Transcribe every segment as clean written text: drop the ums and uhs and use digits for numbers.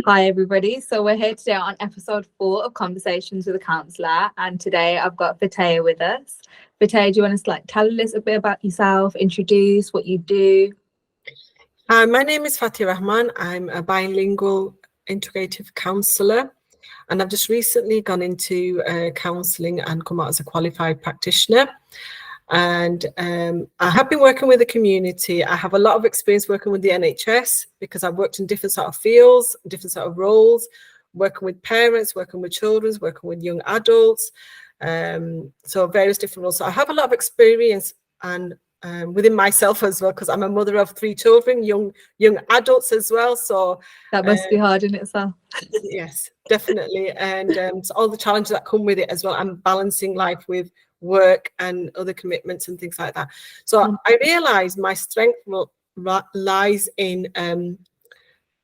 Hi everybody. So we're here today on episode 4 of Conversations with a Counsellor, and today I've got Fateha with us. Fateha, do you want to tell us a bit about yourself, introduce what you do? My name is Fateha Rahman. I'm a bilingual integrative counsellor, and I've just recently gone into counselling and come out as a qualified practitioner. And I have been working with the community. I have a lot of experience working with the NHS because I've worked in different sort of fields, different sort of roles, working with parents, working with children, working with young adults. So various different roles. So I have a lot of experience and within myself as well, because I'm a mother of 3 children, young adults as well. So That must be hard in itself. yes, definitely. And so all the challenges that come with it as well. I'm balancing life with work and other commitments and things like that. So I realized my strength lies in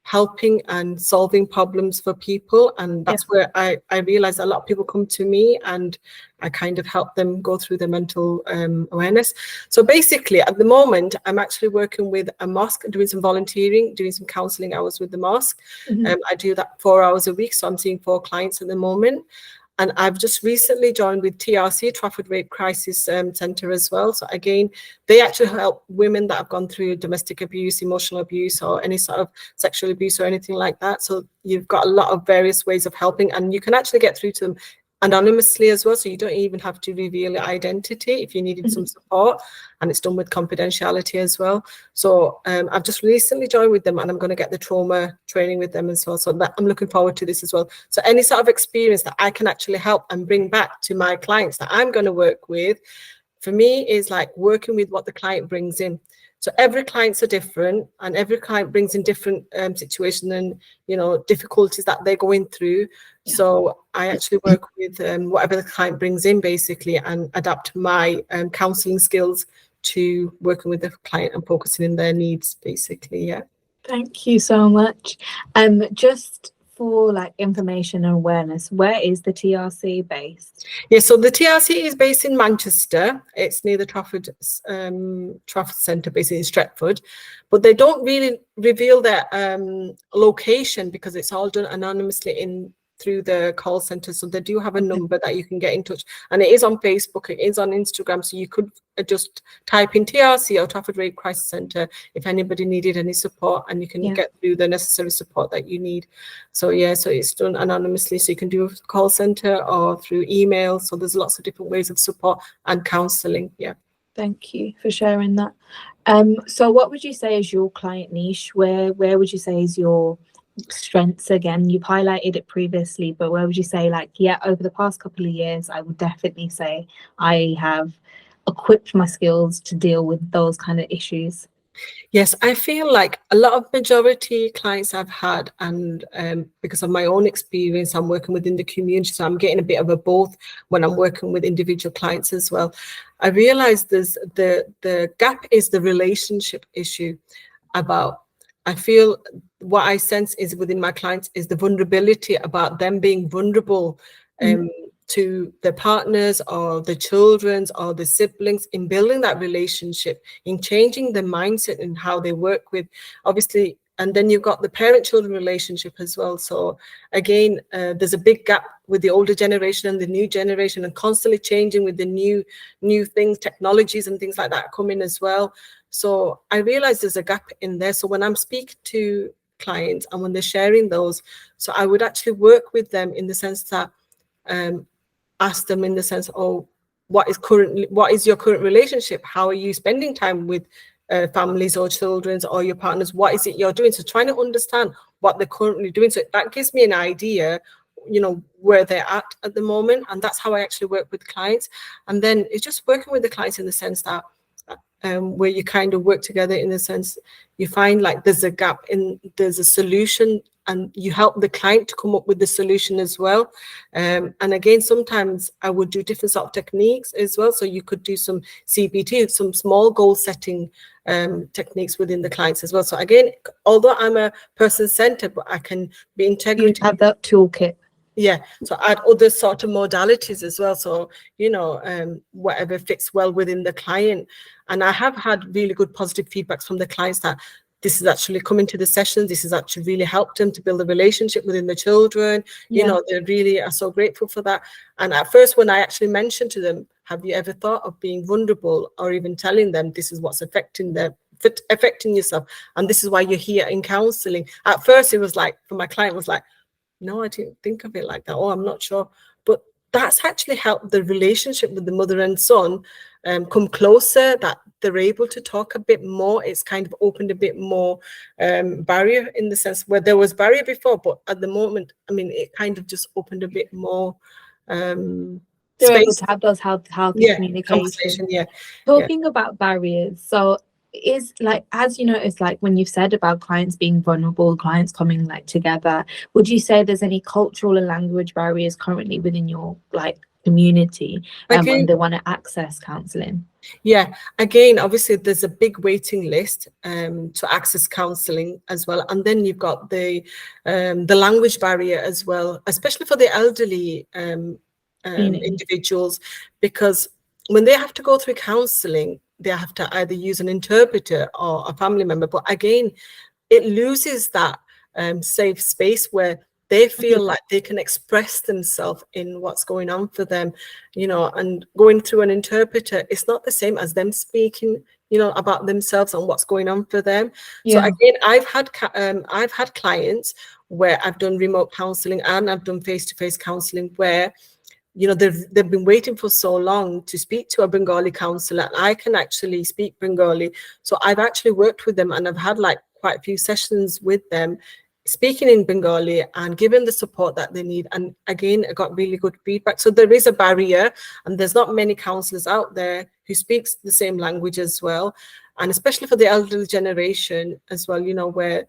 helping and solving problems for people, and that's where I realized a lot of people come to me and I kind of help them go through their mental awareness. So basically at the moment I'm actually working with a mosque, doing some volunteering, doing some counselling hours with the mosque. I do that 4 hours a week, so I'm seeing 4 clients at the moment. And I've just recently joined with TRC, Trafford Rape Crisis Centre as well. So again, they actually help women that have gone through domestic abuse, emotional abuse, or any sort of sexual abuse or anything like that. So you've got a lot of various ways of helping, and you can actually get through to them anonymously as well. So you don't even have to reveal your identity if you needed some support, and it's done with confidentiality as well. So I've just recently joined with them, and I'm going to get the trauma training with them as well. So that I'm looking forward to this as well. So any sort of experience that I can actually help and bring back to my clients that I'm going to work with, for me is like working with what the client brings in. So every client's are different, and every client brings in different situations and difficulties that they're going through. So I actually work with whatever the client brings in basically, and adapt my counselling skills to working with the client and focusing in their needs basically. Yeah. Thank you so much. Just for information and awareness, where is the TRC based? Yeah, so the TRC is based in Manchester. It's near the Trafford Centre, basically in Stretford, but they don't really reveal their location because it's all done anonymously through the call centre. So they do have a number that you can get in touch, and it is on Facebook, it is on Instagram, so you could just type in TRC or Trafford Rape Crisis Centre if anybody needed any support, and you can get through the necessary support that you need. So yeah, so it's done anonymously, so you can do a call centre or through email. So there's lots of different ways of support and counselling. Yeah. Thank you for sharing that. So what would you say is your client niche? Where would you say is your strengths? Again, you've highlighted it previously, but where would you say over the past couple of years, I would definitely say I have equipped my skills to deal with those kind of issues? Yes, I feel like a lot of majority clients I've had, and because of my own experience, I'm working within the community, so I'm getting a bit of a both when I'm working with individual clients as well. I realize there's the gap is the relationship issue. I feel what I sense is within my clients is the vulnerability about them being vulnerable to their partners or the children's or the siblings, in building that relationship, in changing the mindset and how they work with, obviously. And then you've got the parent-children relationship as well. So again, there's a big gap with the older generation and the new generation, and constantly changing with the new things, technologies and things like that come in as well. So I realize there's a gap in there. So when I'm speaking to clients and when they're sharing those, so I would actually work with them in the sense that ask them in the sense, what is your current relationship? How are you spending time with families or children or your partners? What is it you're doing? So trying to understand what they're currently doing. So that gives me an idea, where they're at the moment. And that's how I actually work with clients. And then it's just working with the clients in the sense that where you kind of work together in the sense you find like there's a gap in, there's a solution, and you help the client to come up with the solution as well. And again, sometimes I would do different sort of techniques as well. So you could do some CBT, some small goal setting techniques within the clients as well. So again, although I'm a person-centered, but I can be integrated. You have that toolkit. Yeah, so add other sort of modalities as well. So, whatever fits well within the client. And I have had really good positive feedbacks from the clients that this is actually coming to the sessions. This has actually really helped them to build a relationship within the children. You know, they really are so grateful for that. And at first, when I actually mentioned to them, have you ever thought of being vulnerable, or even telling them this is what's affecting them, affecting yourself, and this is why you're here in counselling? At first, it was like, for my client, was like, no, I didn't think of it like that. Oh, I'm not sure. But that's actually helped the relationship with the mother and son come closer, that they're able to talk a bit more. It's kind of opened a bit more barrier, in the sense where there was barrier before, but at the moment, I mean, it kind of just opened a bit more they're able to have those healthy communication. Talking about barriers, so is like, as you notice, like when you've said about clients being vulnerable, clients coming like together, would you say there's any cultural and language barriers currently within your like community when they want to access counselling? Yeah, again, obviously there's a big waiting list to access counselling as well, and then you've got the language barrier as well, especially for the elderly individuals, because when they have to go through counselling, they have to either use an interpreter or a family member. But again, it loses that safe space where they feel like they can express themselves in what's going on for them, you know, and going through an interpreter, it's not the same as them speaking, you know, about themselves and what's going on for them. So again, I've had clients where I've done remote counselling and I've done face-to-face counselling where, you know, they've been waiting for so long to speak to a Bengali counsellor, and I can actually speak Bengali. So I've actually worked with them, and I've had like quite a few sessions with them speaking in Bengali and given the support that they need. And again, I got really good feedback. So there is a barrier, and there's not many counsellors out there who speaks the same language as well. And especially for the elderly generation as well, you know, where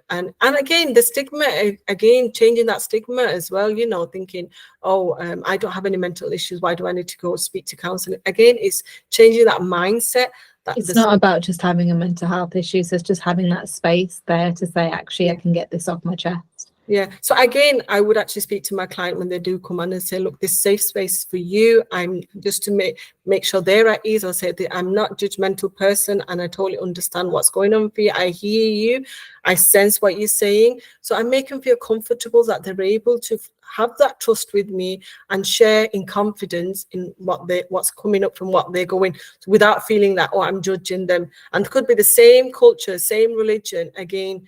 and again, the stigma, again, changing that stigma as well, you know, thinking, oh, I don't have any mental issues, why do I need to go speak to counselling? Again, it's changing that mindset. That it's not about just having a mental health issues, it's just having that space there to say, actually, I can get this off my chest. Yeah. So again, I would actually speak to my client when they do come on and say, look, this safe space for you. I'm just to make sure they're at ease. I'll say that I'm not a judgmental person and I totally understand what's going on for you. I hear you. I sense what you're saying. So I make them feel comfortable that they're able to have that trust with me and share in confidence in what's coming up from what they're going, without feeling that, oh, I'm judging them. And it could be the same culture, same religion. Again,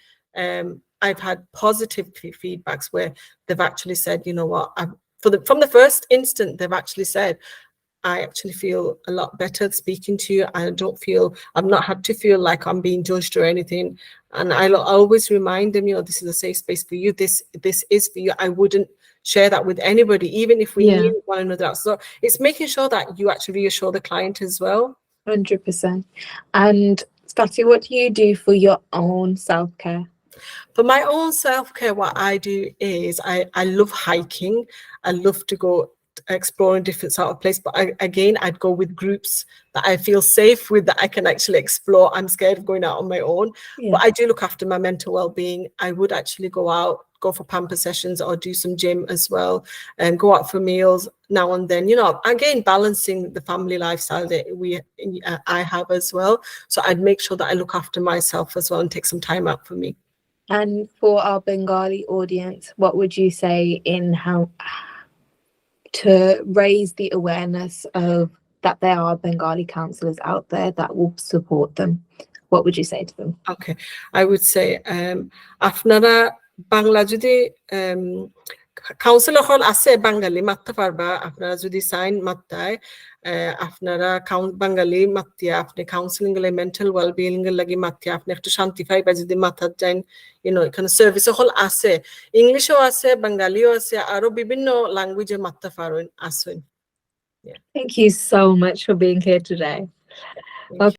I've had positive feedbacks where they've actually said, you know what, from the first instant, they've actually said, I actually feel a lot better speaking to you. I don't feel, I've not had to feel like I'm being judged or anything. And I always remind them, you know, this is a safe space for you. This is for you. I wouldn't share that with anybody, even if we knew one another. So it's making sure that you actually reassure the client as well. 100%. And Fatty, what do you do for your own self-care? For my own self-care, what I do is I love hiking. I love to go exploring different sort of places. But I'd go with groups that I feel safe with, that I can actually explore. I'm scared of going out on my own. But I do look after my mental well-being. I would actually go out, go for pamper sessions or do some gym as well, and go out for meals now and then, you know, again, balancing the family lifestyle that I have as well. So I'd make sure that I look after myself as well and take some time out for me. And for our Bengali audience, what would you say in how to raise the awareness of that there are Bengali counsellors out there that will support them? What would you say to them? Okay, I would say Afnara Bangla jodi counselor hol ase Bengali matta parba, Afnara jodi sign mattaয় আপনারা বাঙালি মাতিয়া আপনি counselling এর mental wellbeing এর লাগি মাতিয়া আপনি একটু শান্তি পাইবা যদি মাথাত যান, ইউ নো, এখানে সার্ভিস হল আছে, ইংলিশও আছে, বাঙালিও আছে, আরো বিভিন্ন ল্যাঙ্গুয়েজে মাত্তা পারেন আসেন। Thank you so much for being here today.